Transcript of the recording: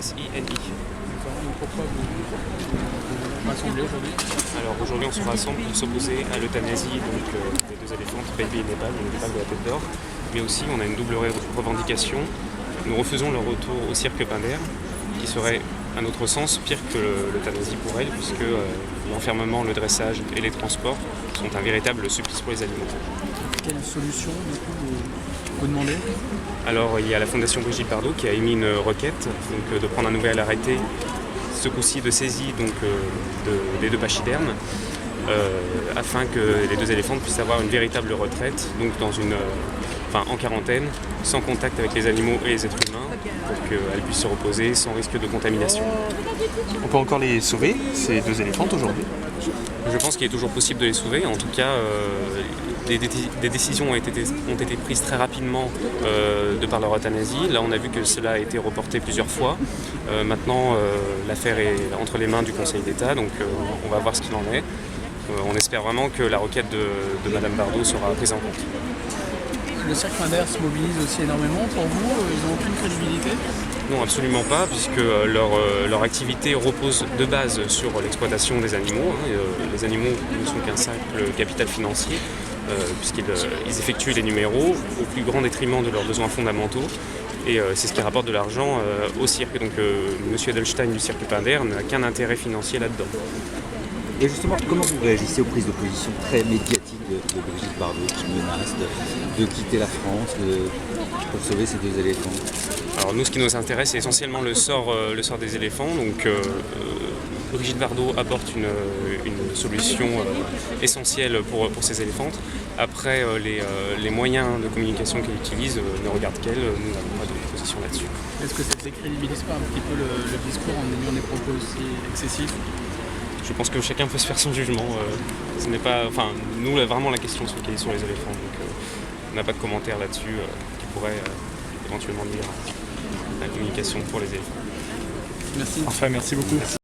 SINI. D'accord. Donc pourquoi vous rassemblez aujourd'hui? Alors aujourd'hui on se rassemble pour s'opposer à l'euthanasie des deux éléphants, Baby et Népal, le Népal de la tête d'or. Mais aussi on a une double revendication. Nous refusons leur retour au cirque Pinder, qui serait à notre sens pire que l'euthanasie pour elles, puisque l'enfermement, le dressage et les transports sont un véritable supplice pour les animaux. Quelle solution du coup vous demandez? Alors il y a la Fondation Brigitte Bardot qui a émis une requête de prendre un nouvel arrêté, ce coup-ci de saisie des deux pachydermes, afin que les deux éléphants puissent avoir une véritable retraite, donc en quarantaine, sans contact avec les animaux et les êtres humains, pour qu'elles puissent se reposer sans risque de contamination. On peut encore les sauver, ces deux éléphantes, aujourd'hui? Je pense qu'il est toujours possible de les sauver. En tout cas, des décisions ont été prises très rapidement de par leur euthanasie. Là, on a vu que cela a été reporté plusieurs fois. Maintenant, l'affaire est entre les mains du Conseil d'État, donc on va voir ce qu'il en est. On espère vraiment que la requête de Madame Bardot sera prise en compte. Le cirque Pinder se mobilise aussi énormément. Pour vous, ils n'ont aucune crédibilité? Non, absolument pas, puisque leur activité repose de base sur l'exploitation des animaux. Les animaux ne sont qu'un simple capital financier, puisqu'ils effectuent les numéros au plus grand détriment de leurs besoins fondamentaux. Et c'est ce qui rapporte de l'argent au cirque. Donc M. Edelstein du cirque Pinder n'a qu'un intérêt financier là-dedans. Et justement, comment vous réagissez aux prises de position très médiatiques de Brigitte Bardot qui menace de quitter la France pour sauver ces deux éléphants? Alors nous, ce qui nous intéresse, c'est essentiellement le sort des éléphants. Donc Brigitte Bardot apporte une solution essentielle pour ces éléphantes. Après, les moyens de communication qu'elle utilise ne regardent qu'elle. Nous n'avons pas de position là-dessus. Est-ce que ça ne décrédibilise pas un petit peu le discours en ayant des propos aussi excessifs? Je pense que chacun peut se faire son jugement. Nous, vraiment, la question se focalise sur les éléphants. Donc, on n'a pas de commentaires là-dessus qui pourraient éventuellement nuire à la communication pour les éléphants. Merci. Parfait, merci beaucoup.